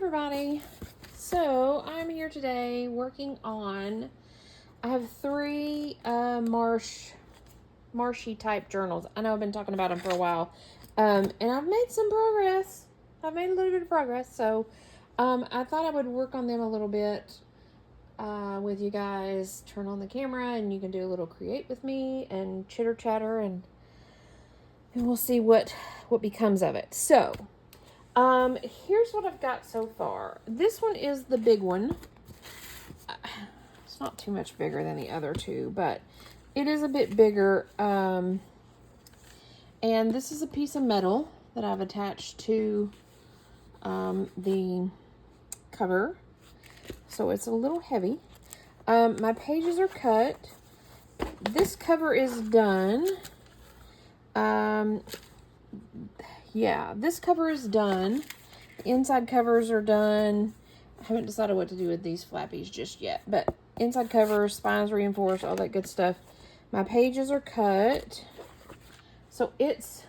everybody. So I'm here today working on, I have three marshy type journals. I know I've been talking about them for a while. And I've made some progress. I've made a little bit of progress. So I thought I would work on them a little bit with you guys. Turn on the camera and you can do a little create with me and chitter chatter and we'll see what becomes of it. So here's what I've got so far. This one is the big one. It's not too much bigger than the other two, but it is a bit bigger. And this is a piece of metal that I've attached to the cover. So it's a little heavy. My pages are cut. This cover is done. Yeah, this cover is done. The inside covers are done. I haven't decided what to do with these flappies just yet, but inside covers, spines reinforced, all that good stuff. My pages are cut, so it's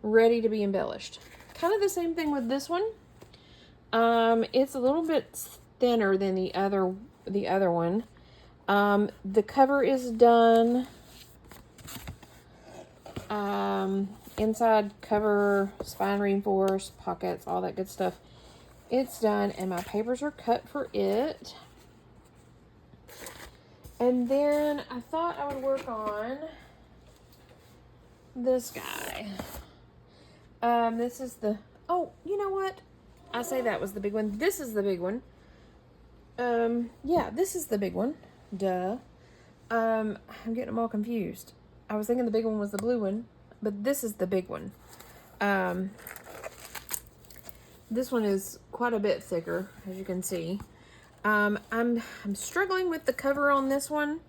ready to be embellished. Kind of the same thing with this one. It's a little bit thinner than the other one. The cover is done. Inside cover, spine reinforced, pockets, all that good stuff. It's done, and my papers are cut for it. And then I thought I would work on this guy. This is the, oh, you know what? I say that was the big one. This is the big one. Yeah, this is the big one. Duh. I'm getting them all confused. I was thinking the big one was the blue one, but this is the big one. This one is quite a bit thicker, as you can see. I'm struggling with the cover on this one.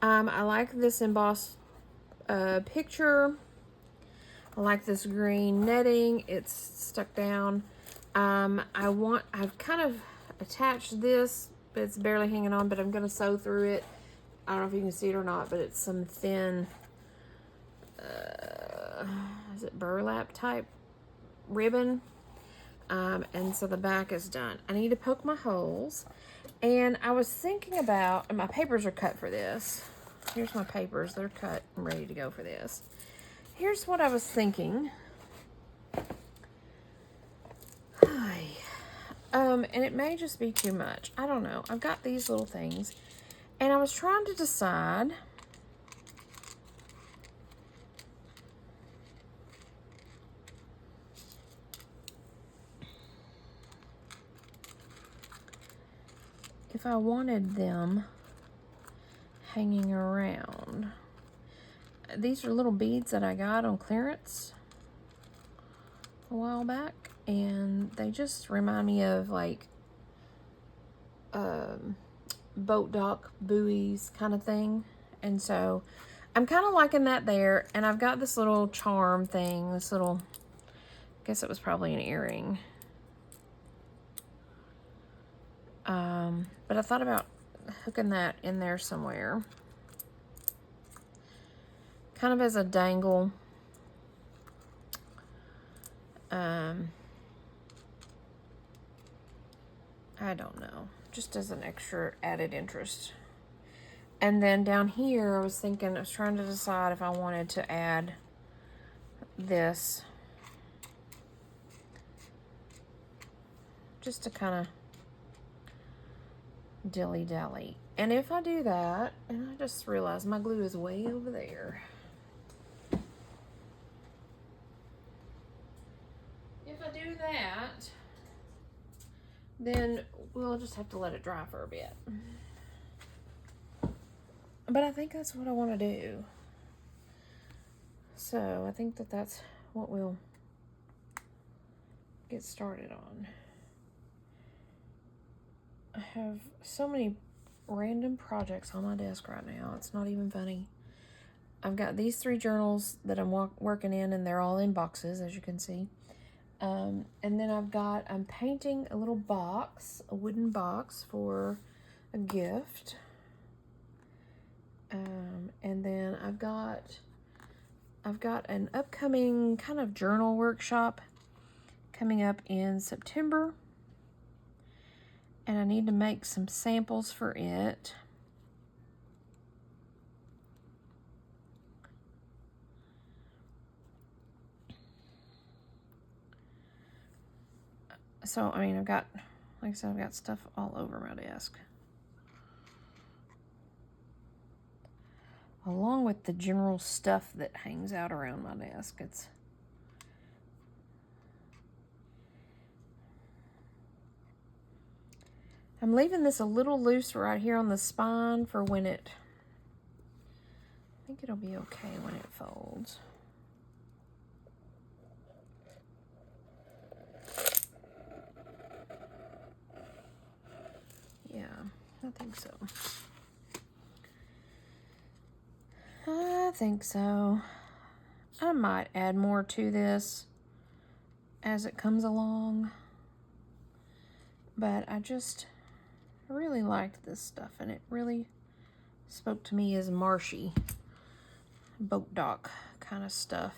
I like this embossed picture. I like this green netting. It's stuck down. I've kind of attached this, but it's barely hanging on, but I'm going to sew through it. I don't know if you can see it or not, but it's some thin, is it burlap type ribbon? And so the back is done. I need to poke my holes. And I was thinking about, and my papers are cut for this. Here's my papers. They're cut and ready to go for this. Here's what I was thinking. And it may just be too much. I don't know. I've got these little things. And I was trying to decide if I wanted them hanging around. These are little beads that I got on clearance a while back, and they just remind me of like boat dock buoys kind of thing. And so I'm kind of liking that there. And I've got this little charm thing, this little, I guess it was probably an earring. But I thought about hooking that in there somewhere. Kind of as a dangle. I don't know. Just as an extra added interest. And then down here, I was trying to decide if I wanted to add this. Just to kind of dilly-dally. And if I do that, and I just realized my glue is way over there. If I do that, then we'll just have to let it dry for a bit. But I think that's what I want to do. So I think that that's what we'll get started on. I have so many random projects on my desk right now. It's not even funny. I've got these three journals that I'm working in, and they're all in boxes, as you can see. And then I'm painting a little box, a wooden box for a gift. And then I've got an upcoming kind of journal workshop coming up in September. And I need to make some samples for it. So, I mean, I've got, like I said, I've got stuff all over my desk. Along with the general stuff that hangs out around my desk. I'm leaving this a little loose right here on the spine for when I think it'll be okay when it folds. Yeah, I think so. I think so. I might add more to this as it comes along. But I really liked this stuff, and it really spoke to me as marshy, boat dock kind of stuff.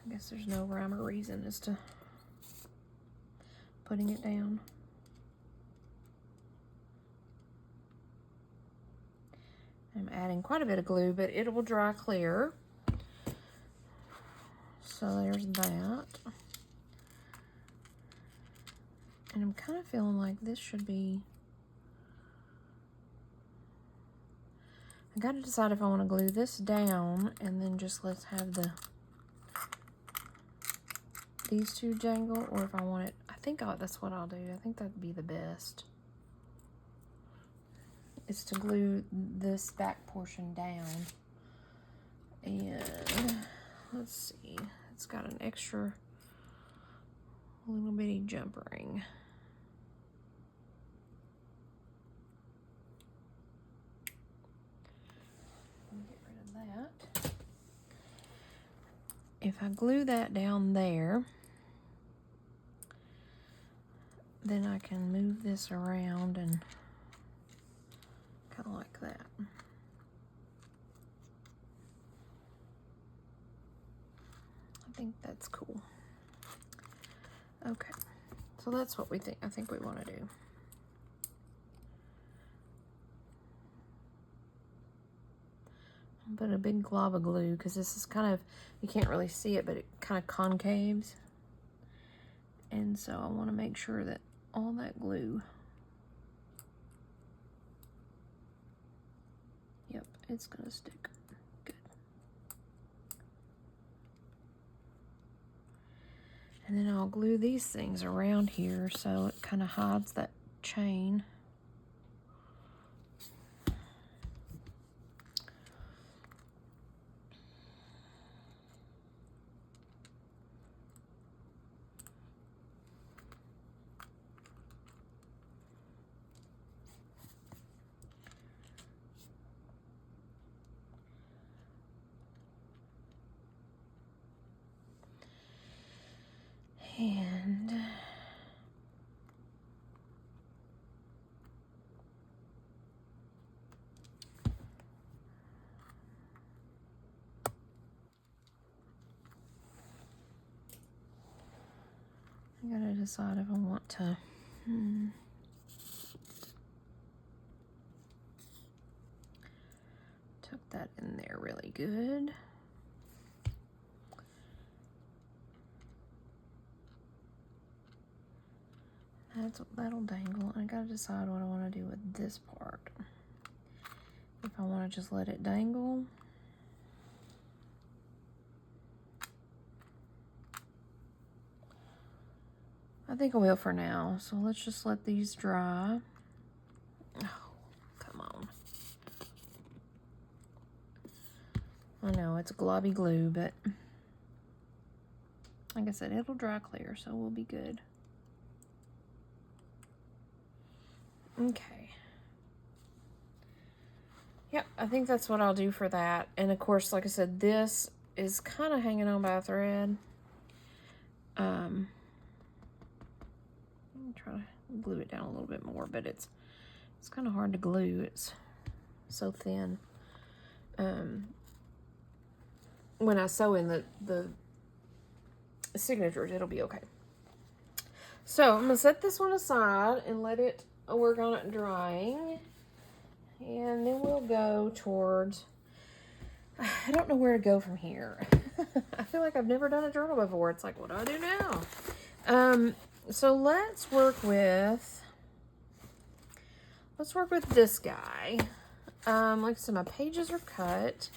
I guess there's no rhyme or reason as to putting it down. I'm adding quite a bit of glue, but it will dry clear. So there's that. And I'm kind of feeling like this should be... I gotta decide if I want to glue this down and then just let's have these two jangle, or if I want it... I think that's what I'll do. I think that'd be the best. Is to glue this back portion down. And let's see, it's got an extra little bitty jump ring. Get rid of that. If I glue that down there, then I can move this around and kind of like that. I think that's cool. Okay, so that's what I think we want to do. I'll put a big glob of glue because this is kind of, you can't really see it, but it kind of concaves. And so I want to make sure that all that glue, yep, it's gonna stick. Good. And then I'll glue these things around here so it kind of hides that chain. And I gotta decide if I want to tuck that in there really good. That'll dangle. I gotta decide what I want to do with this part. If I want to just let it dangle. I think I will for now. So let's just let these dry. Oh, come on. I know it's globby glue, but like I said, it'll dry clear, so we'll be good. Okay. Yep, I think that's what I'll do for that. And of course, like I said, this is kind of hanging on by a thread. Let me try to glue it down a little bit more, but it's It's kind of hard to glue. It's so thin. When I sew in the signatures, it'll be okay. So I'm gonna set this one aside and let it work on it drying. And then we'll go towards, I don't know where to go from here. I feel like I've never done a journal before. It's like, what do I do now? So let's work with this guy. Like I said, my pages are cut.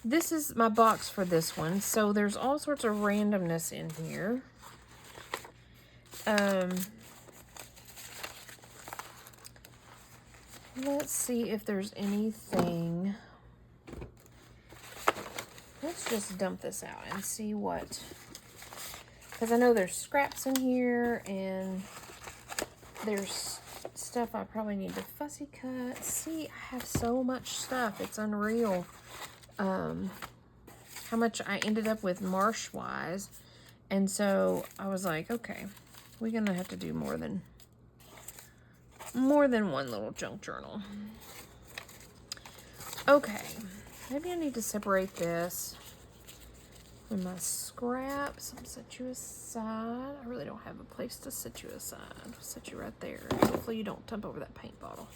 This is my box for this one. So there's all sorts of randomness in here. Let's see if there's anything. Let's just dump this out and see what, because I know there's scraps in here and there's stuff I probably need to fussy cut. See, I have so much stuff. It's unreal how much I ended up with marsh-wise. And so I was like, okay, we're going to have to do more than one little junk journal. Okay, maybe I need to separate this from my scraps. I'll set you aside. I really don't have a place to set you aside. I'll set you right there. Hopefully you don't tump over that paint bottle.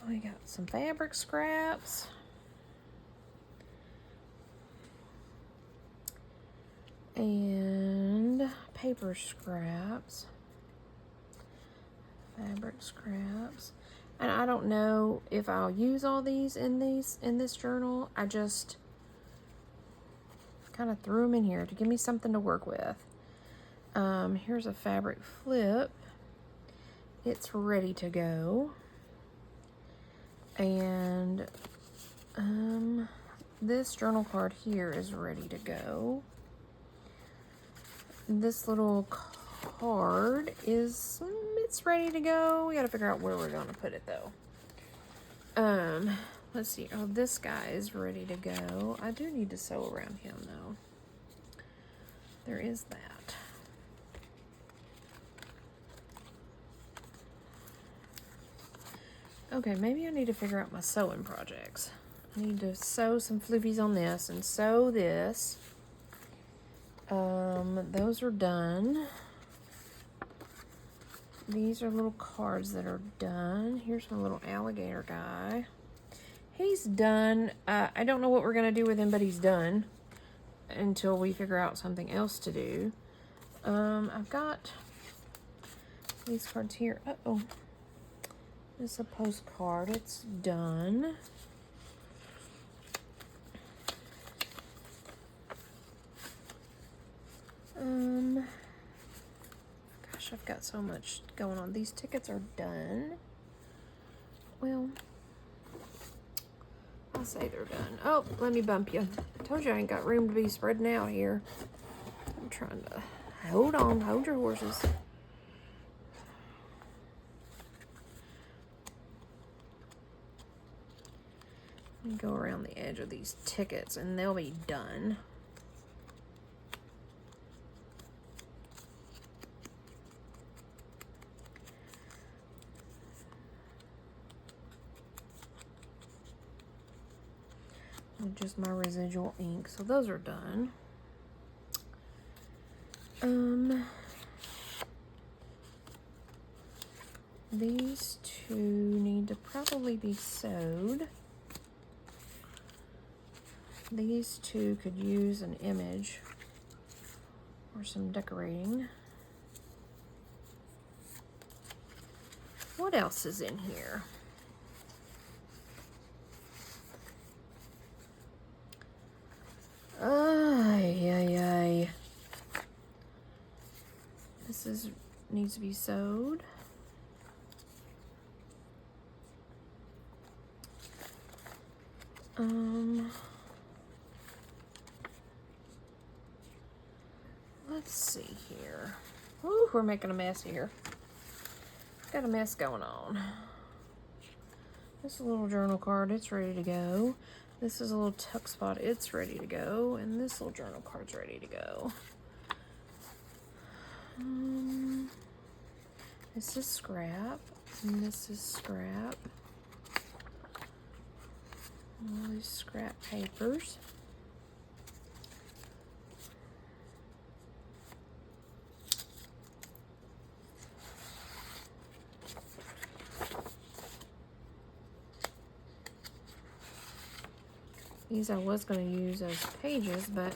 We got some fabric scraps. And paper scraps. Fabric scraps. And I don't know if I'll use all these in this journal. I just kind of threw them in here to give me something to work with. Here's a fabric flip. It's ready to go. And this journal card here is ready to go. This little card is, it's ready to go. We got to figure out where we're going to put it though. Let's see. Oh, this guy is ready to go. I do need to sew around him though. There is that. Okay, maybe I need to figure out my sewing projects. I need to sew some floofies on this and sew this. Those are done. These are little cards that are done. Here's my little alligator guy. He's done. I don't know what we're going to do with him, but he's done until we figure out something else to do. I've got these cards here. Uh-oh. It's a postcard. It's done. Gosh, I've got so much going on. These tickets are done. Well, I'll say they're done. Oh, let me bump you. I told you I ain't got room to be spreading out here. I'm trying to hold on, hold your horses. Let me go around the edge of these tickets and they'll be done. And just my residual ink. So those are done. These two need to probably be sewed. These two could use an image or some decorating. What else is in here? Ay. This needs to be sewed. Let's see here. Ooh, we're making a mess here. Got a mess going on. This is a little journal card. It's ready to go. This is a little tuck spot. It's ready to go. And this little journal card's ready to go. This is scrap, and this is scrap. All these scrap papers. These I was going to use as pages, but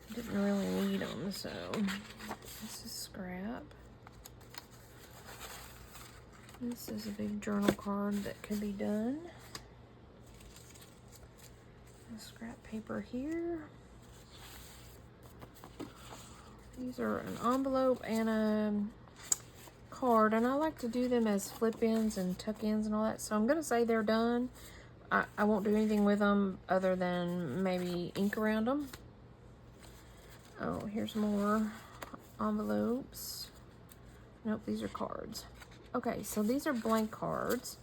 I didn't really need them, so this is scrap. This is a big journal card that could be done. A scrap paper here. These are an envelope and a card, and I like to do them as flip-ins and tuck-ins and all that, so I'm going to say they're done. I won't do anything with them other than maybe ink around them. Oh, here's more envelopes. Nope, these are cards. Okay, so these are blank cards.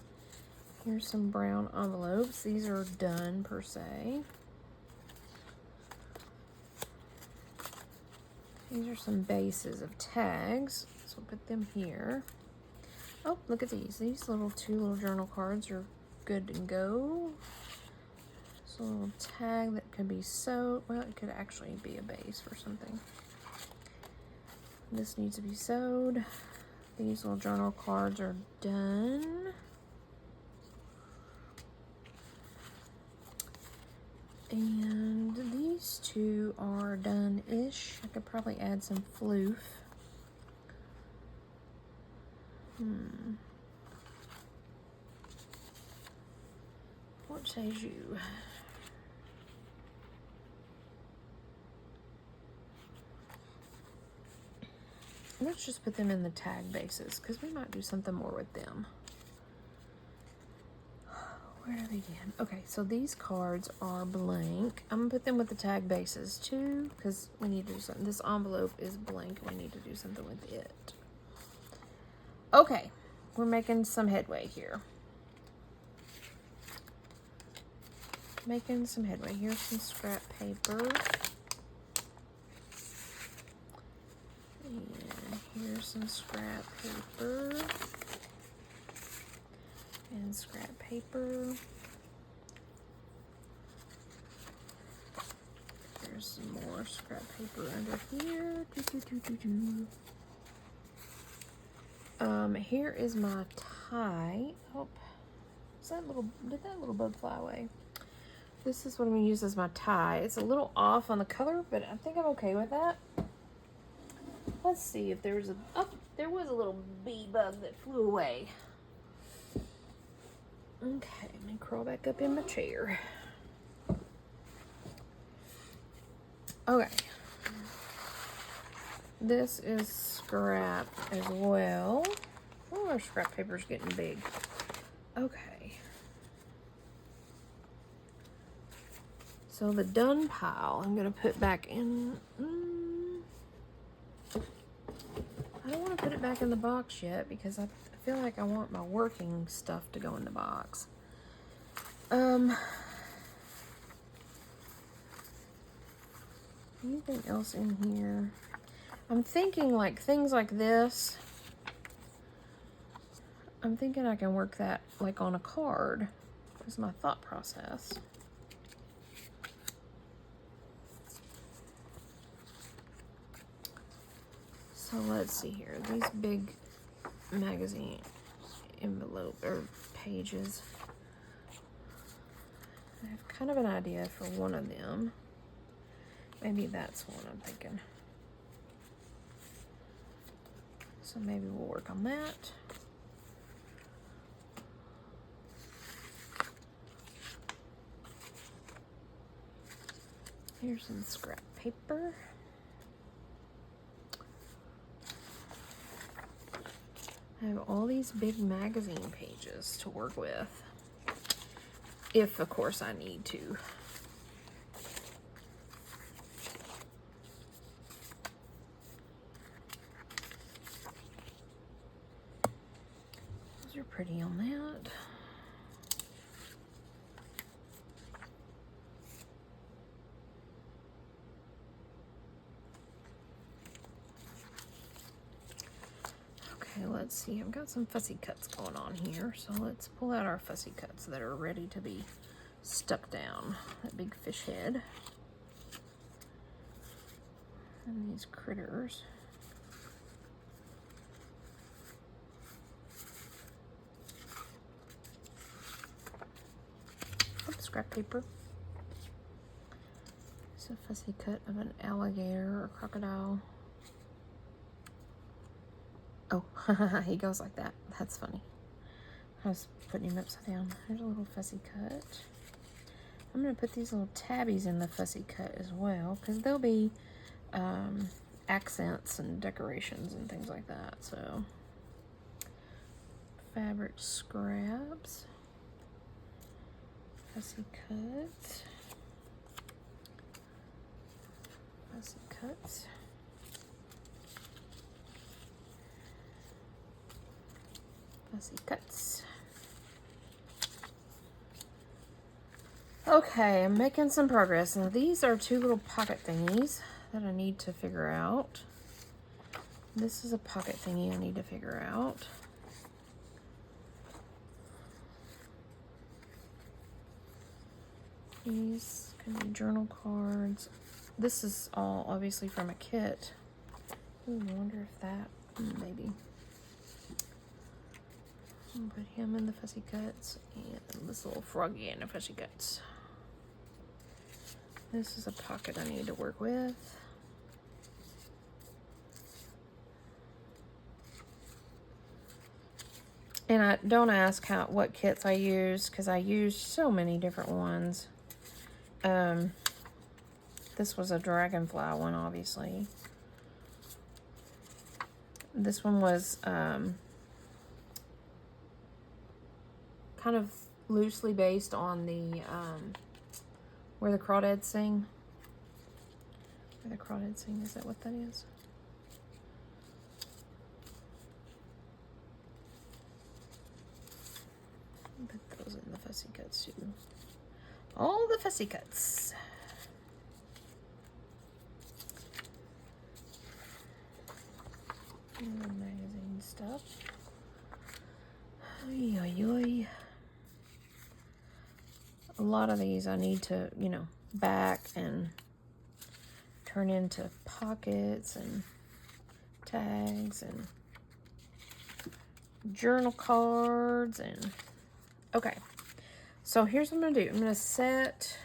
Here's some brown envelopes. These are done per se. These are some bases of tags, so we'll put them here. Oh, look at these. These two little journal cards are good to go. It's a little tag that could be sewed. Well, it could actually be a base for something. This needs to be sewed. These little journal cards are done. And these two are done-ish. I could probably add some floof. What says you? Let's just put them in the tag bases because we might do something more with them. Where are they again? Okay, so these cards are blank. I'm gonna put them with the tag bases too because we need to do something. This envelope is blank. We need to do something with it. Okay, we're making some headway here. Making some headway. Here's some scrap paper. And here's some scrap paper. And scrap paper. There's some more scrap paper under here. Here is my tie. Oh, did that little bug fly away? This is what I'm gonna use as my tie. It's a little off on the color, but I think I'm okay with that. Let's see if there was there was a little bee bug that flew away. Okay, let me crawl back up in my chair. Okay. This is scrap as well. Oh, our scrap paper's getting big. Okay. So the done pile, I'm gonna put back in. I don't want to put it back in the box yet because I feel like I want my working stuff to go in the box. Anything else in here? I'm thinking like things like this. I'm thinking I can work that like on a card. Is my thought process. So let's see here. These big magazine envelope or pages. I have kind of an idea for one of them. Maybe that's one I'm thinking. So maybe we'll work on that. Here's some scrap paper. I have all these big magazine pages to work with. If, of course, I need to. Those are pretty on that. Okay. Okay, let's see. I've got some fussy cuts going on here. So let's pull out our fussy cuts that are ready to be stuck down. That big fish head. And these critters. Oops, scrap paper. It's a fussy cut of an alligator or crocodile. Oh, he goes like that. That's funny. I was putting him upside down. There's a little fussy cut. I'm going to put these little tabbies in the fussy cut as well, because they'll be accents and decorations and things like that. So, fabric scraps. Fussy cut. Fussy cuts. Fussy cuts. Okay, I'm making some progress. Now these are two little pocket thingies that I need to figure out. This is a pocket thingy I need to figure out. These can be journal cards. This is all obviously from a kit. Ooh, I wonder if that, maybe. I'll put him in the fussy cuts and this little froggy in the fussy cuts. This is a pocket I need to work with. And I don't ask what kits I use, because I use so many different ones. This was a dragonfly one, obviously. This one was kind of loosely based on the Where the Crawdads Sing. Where the Crawdads Sing, is that what that is? Put those in the fussy cuts too. All the fussy cuts. And the magazine stuff. Oy, oy, oy. A lot of these I need to, you know, back and turn into pockets and tags and journal cards and okay. So here's what I'm gonna do. I'm gonna set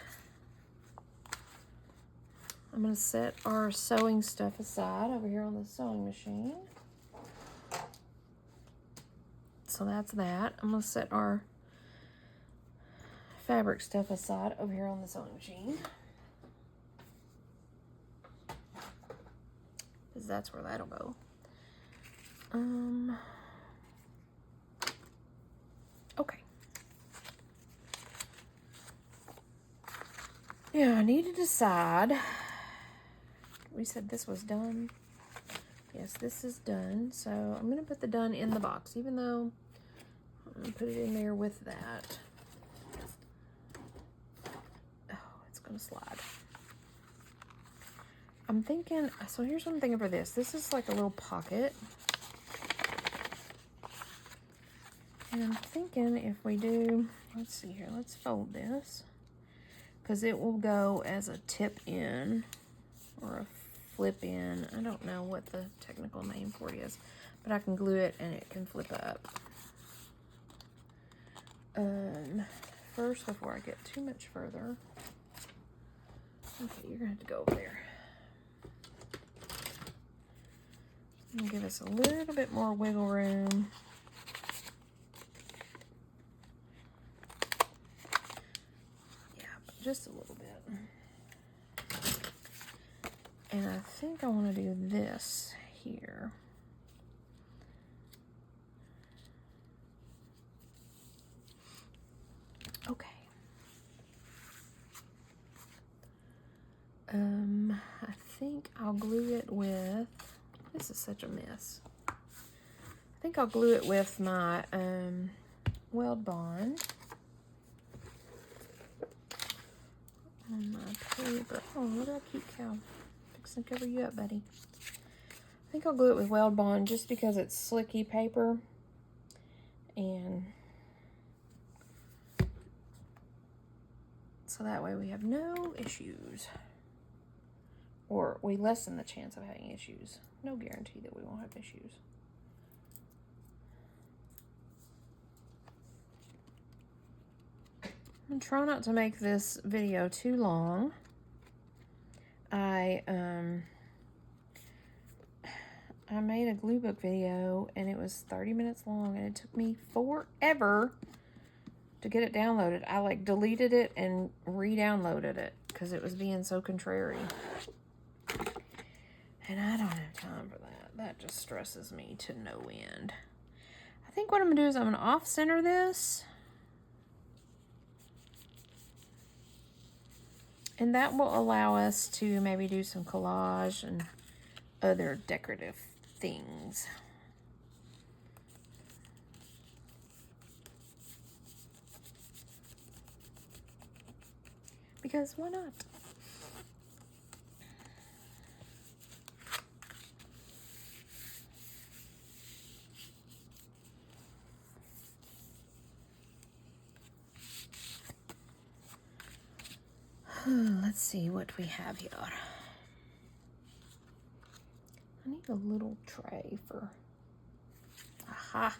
our sewing stuff aside over here on the sewing machine. So that's that. I'm gonna set our fabric stuff aside over here on the sewing machine, because that's where that'll go. Okay. Yeah, I need to decide. We said this was done. Yes, this is done. So I'm going to put the done in the box, even though I'm going to put it in there with that. Oh, it's going to slide. I'm thinking, so here's what I'm thinking for this. This is like a little pocket. And I'm thinking if we do, let's see here, let's fold this, because it will go as a tip in or a flip in. I don't know what the technical name for it is, but I can glue it and it can flip up. First, before I get too much further, okay, you're gonna have to go over there. And give us a little bit more wiggle room. Yeah, just a little bit. And I think I want to do this here. Okay. I think I'll glue it with, this is such a mess. I think I'll glue it with my Weld Bond on my paper. Oh, what do I keep, Cal? Fixing to cover you up, buddy. I think I'll glue it with Weld Bond just because it's slicky paper. And so that way we have no issues. Or we lessen the chance of having issues. No guarantee that we won't have issues. I'm gonna try not to make this video too long. I made a glue book video and it was 30 minutes long and it took me forever to get it downloaded. I like deleted it and re-downloaded it because it was being so contrary. And I don't have time for that. That just stresses me to no end. I think what I'm gonna do is I'm gonna off-center this. And that will allow us to maybe do some collage and other decorative things. Because why not? Let's see what we have here. I need a little tray for... Aha!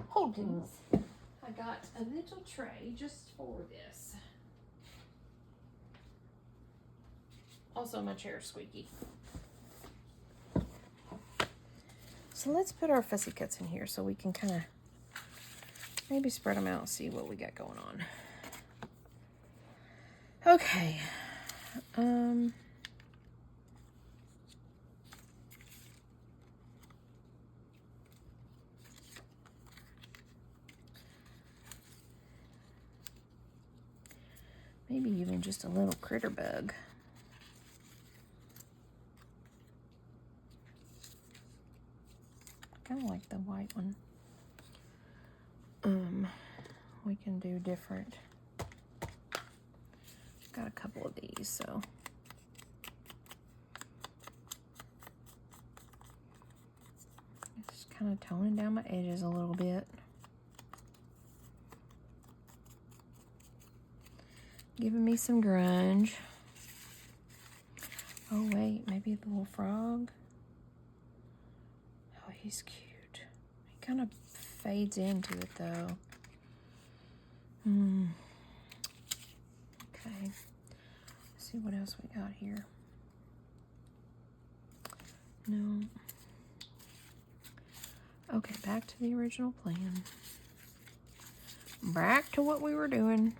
Hold please. I got a little tray just for this. Also, my chair's squeaky. So let's put our fussy cuts in here so we can kind of maybe spread them out and see what we got going on. Okay. Maybe even just a little critter bug. Kind of like the white one. We can do different. Got a couple of these, so just kind of toning down my edges a little bit. Giving me some grunge. Oh wait, maybe the little frog. Oh, he's cute. He kind of fades into it though. Okay. Let's see what else we got here. No. Okay, back to the original plan. Back to what we were doing.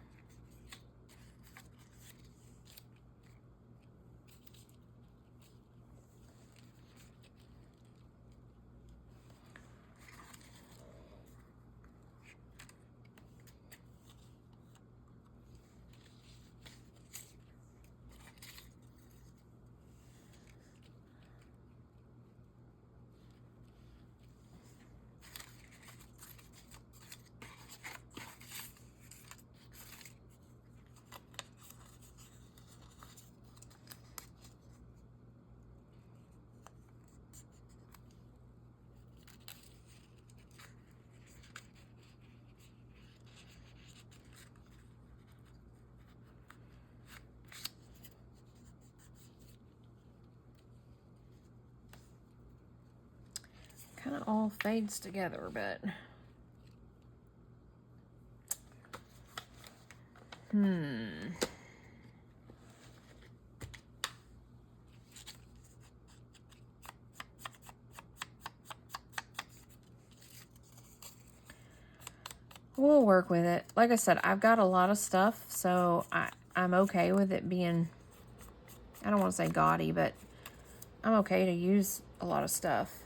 Kind of all fades together, but we'll work with it. Like I said, I've got a lot of stuff, so I'm okay with it being, I don't want to say gaudy, but I'm okay to use a lot of stuff.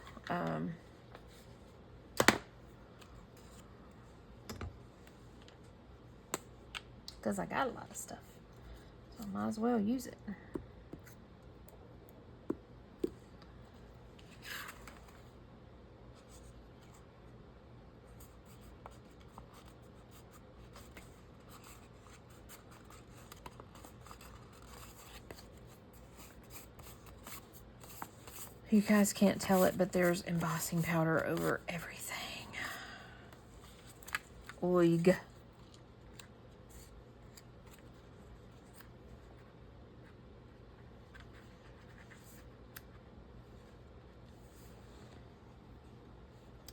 Because I got a lot of stuff, so I might as well use it. You guys can't tell it, but there's embossing powder over everything. Oig.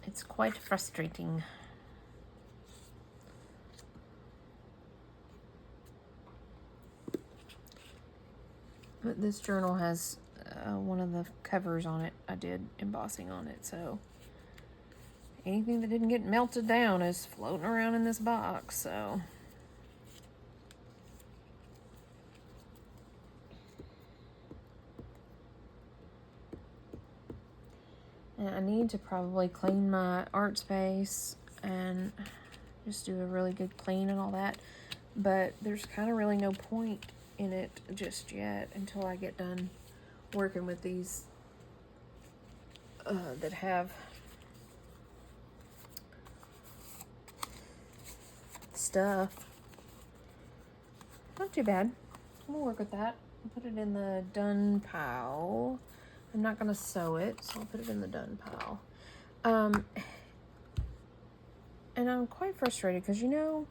It's quite frustrating. But this journal has one of the covers on it. I did embossing on it, so anything that didn't get melted down is floating around in this box, so. And I need to probably clean my art space and just do a really good clean and all that. But there's kind of really no point in it just yet until I get done working with these that have stuff. Not too bad. I'm gonna work with that. I'll put it in the done pile. I'm not gonna sew it, so I'll put it in the done pile. And I'm quite frustrated because, you know,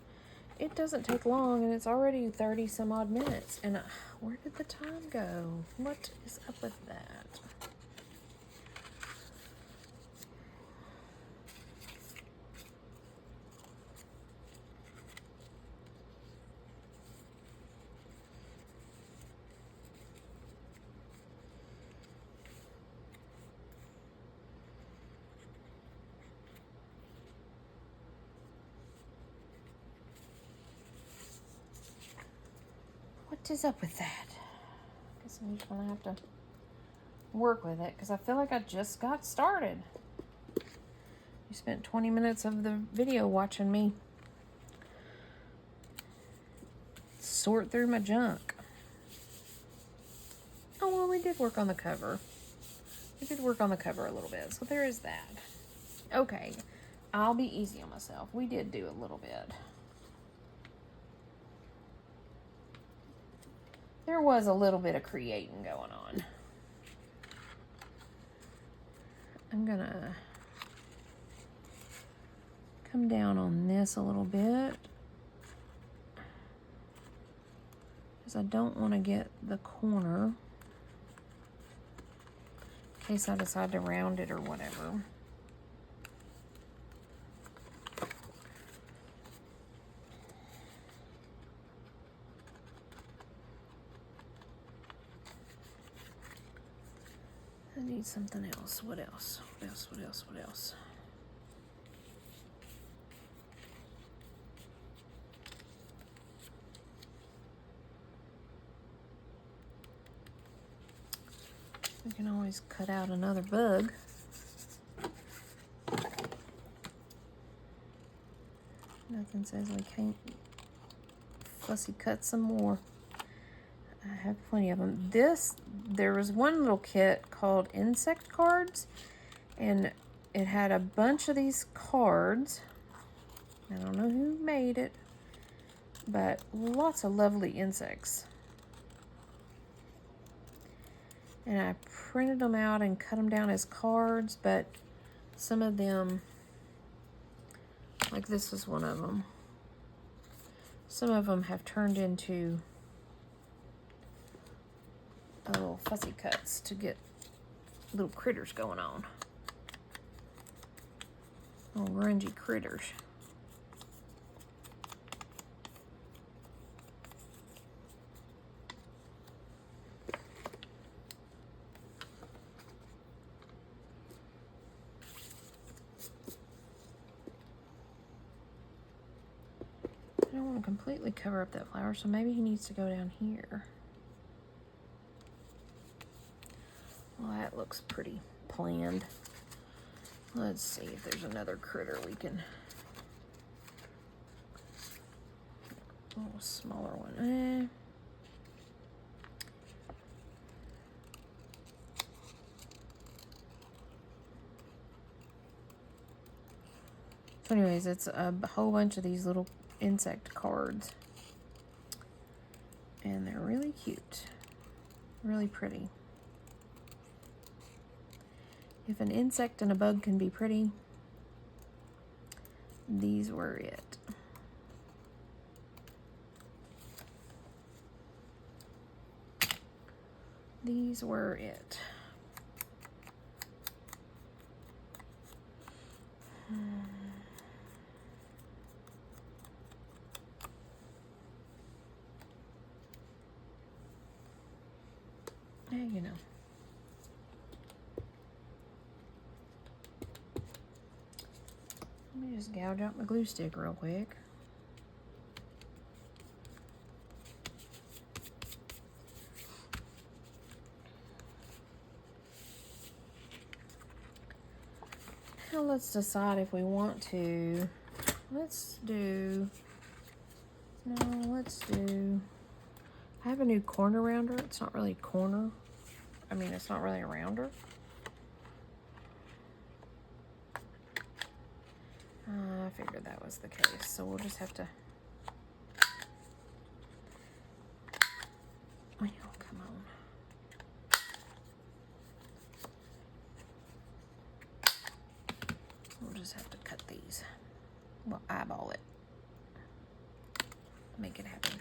it doesn't take long and it's already 30 some odd minutes. And where did the time go? What is up with that? What is up with that? I guess I'm just gonna have to work with it because I feel like I just got started. You spent 20 minutes of the video watching me sort through my junk. Oh, well, we did work on the cover. We did work on the cover a little bit, so there is that. Okay, I'll be easy on myself. We did do a little bit. There was a little bit of creating going on. I'm gonna come down on this a little bit because I don't want to get the corner in case I decide to round it or whatever. I need something else. What else? What else? What else? What else? We can always cut out another bug. Nothing says we can't fussy cut some more. I have plenty of them. There was one little kit called Insect Cards, and it had a bunch of these cards. I don't know who made it, but lots of lovely insects. And I printed them out and cut them down as cards, but some of them, like this is one of them, some of them have turned into little fussy cuts to get little critters going on. Little grungy critters. I don't want to completely cover up that flower, so maybe he needs to go down here. Well, that looks pretty planned. Let's see if there's another critter we can... Oh, a smaller one. So anyways, it's a whole bunch of these little insect cards. And they're really cute. Really pretty. If an insect and a bug can be pretty, these were it. These were it. Yeah, you know. Let me just gouge out my glue stick real quick. Now let's decide if we want to. Let's do. I have a new corner rounder. It's not really corner. I mean, it's not really a rounder. I figured that was the case, so we'll just have to. Oh, come on. We'll just have to cut these. We'll eyeball it. Make it happen.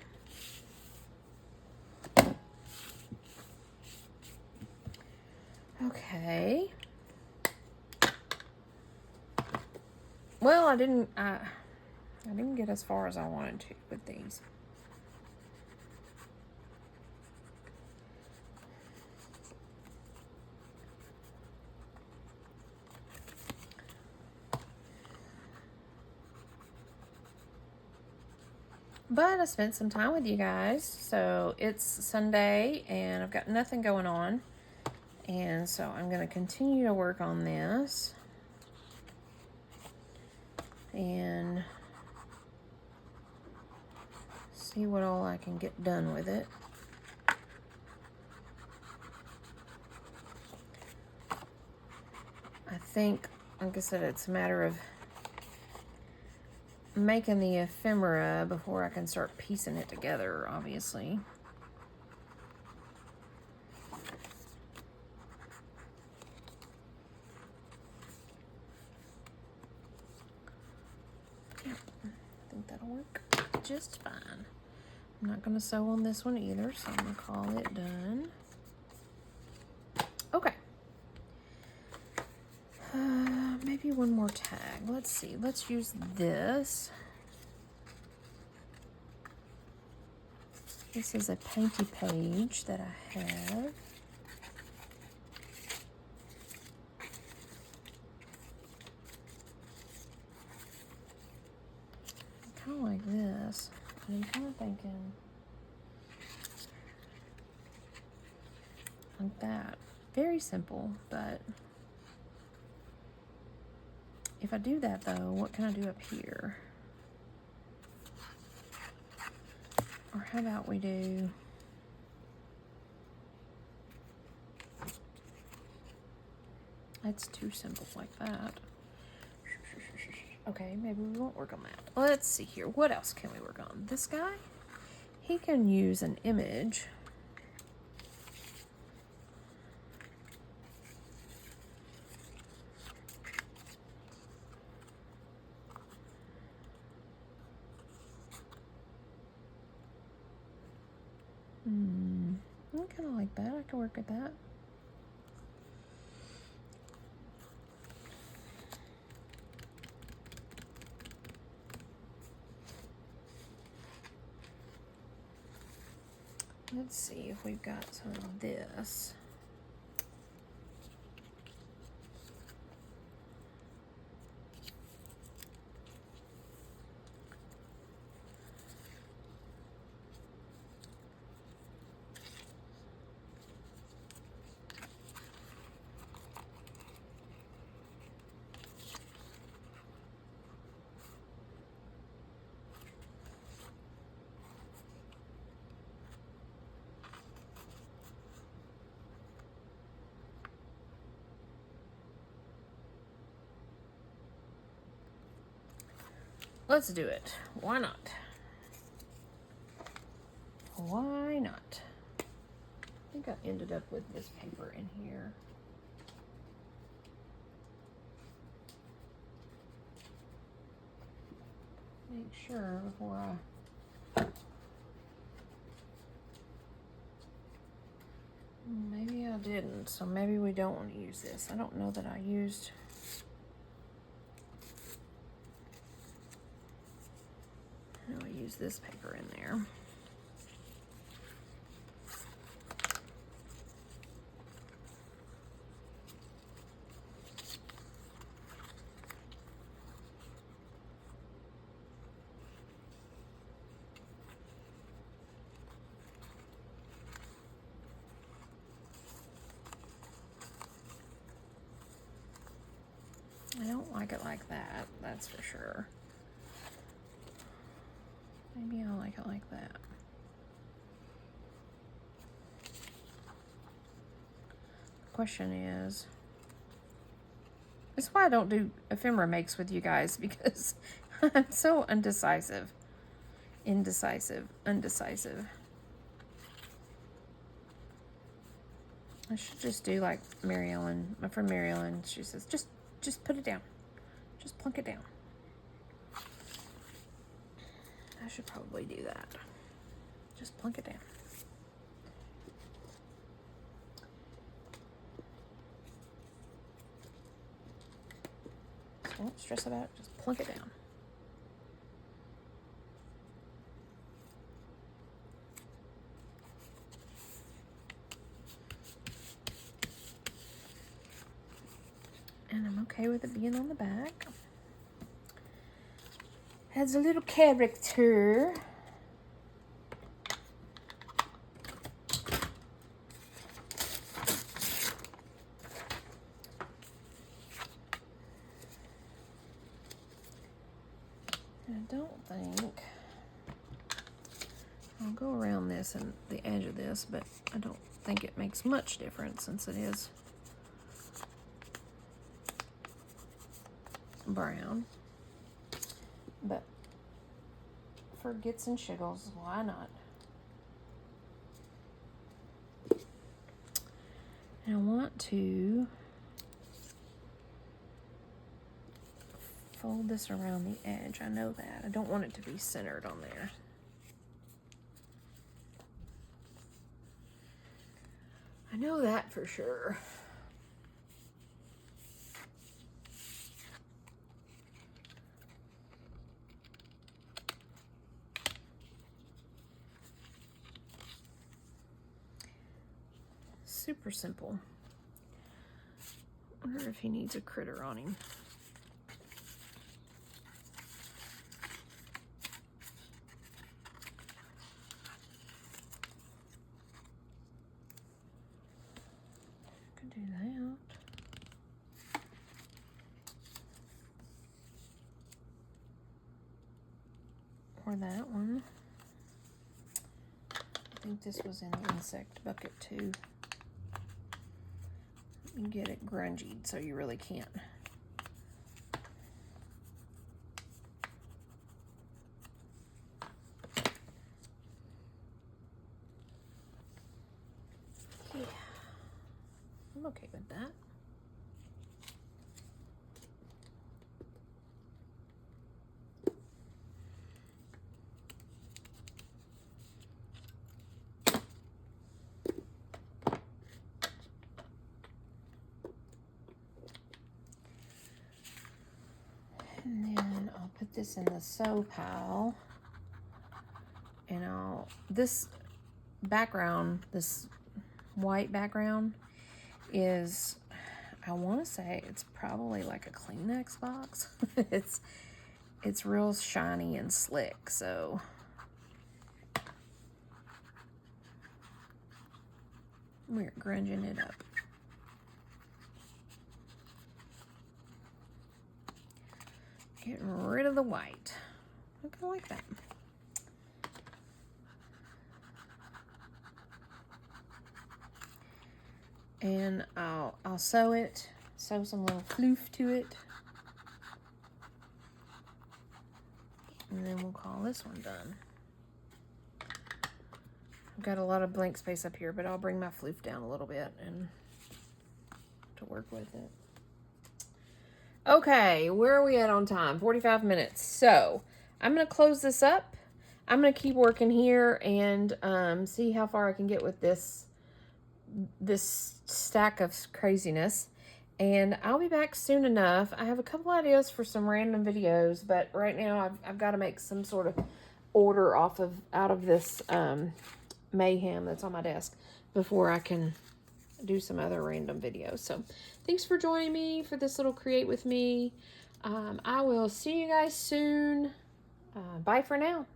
Okay. Well, I didn't get as far as I wanted to with these. But I spent some time with you guys. So it's Sunday and I've got nothing going on. And so I'm going to continue to work on this. And see what all I can get done with it. I think, like I said, it's a matter of making the ephemera before I can start piecing it together, obviously. Yeah, I think that'll work just fine. I'm not going to sew on this one either, so I'm going to call it done. Okay. Maybe one more tag. Let's see. Let's use this. This is a painty page that I have. Kind of like this. I'm kind of thinking like that. Very simple, but if I do that though, what can I do up here? Or how about we do, that's too simple like that. Okay, maybe we won't work on that. Let's see here. What else can we work on? This guy, he can use an image. I kind of like that. I can work with that. Let's see if we've got some of this. Let's do it. Why not? Why not? I think I ended up with this paper in here. make sure before I... Maybe I didn't, so maybe we don't want to use this. I don't know that I used... I use this paper in there. I don't like it like that, that's for sure. Maybe I like it like that. The question is, this is why I don't do ephemera makes with you guys, because I'm so indecisive. Indecisive. I should just do like Mary Ellen, my friend Mary Ellen, she says, just put it down. Just plunk it down. I should probably do that. Just plunk it down. So don't stress about it, just plunk it down. And I'm okay with it being on the back. Has a little character. I don't think I'll go around this and the edge of this, but I don't think it makes much difference since it is brown. But for gits and shiggles, why not? And I want to fold this around the edge. I know that. I don't want it to be centered on there. I know that for sure. Super simple. I wonder if he needs a critter on him. Could do that. Or that one. I think this was in the insect bucket too. You get it grungy, so you really can't. Yeah, I'm okay with that. And then I'll put this in the sew pile, and this background, this white background is, I want to say it's probably like a Kleenex box. It's real shiny and slick, so we're grunging it up. Getting rid of the white. I kind of like that. And I'll sew it, sew some little floof to it. And then we'll call this one done. I've got a lot of blank space up here, but I'll bring my floof down a little bit and to work with it. Okay, where are we at on time? 45 minutes. So I'm going to close this up. I'm going to keep working here and see how far I can get with this stack of craziness. And I'll be back soon enough. I have a couple ideas for some random videos, but right now I've got to make some sort of order out of this mayhem that's on my desk before I can do some other random videos. So thanks for joining me for this little create with me. I will see you guys soon. Bye for now.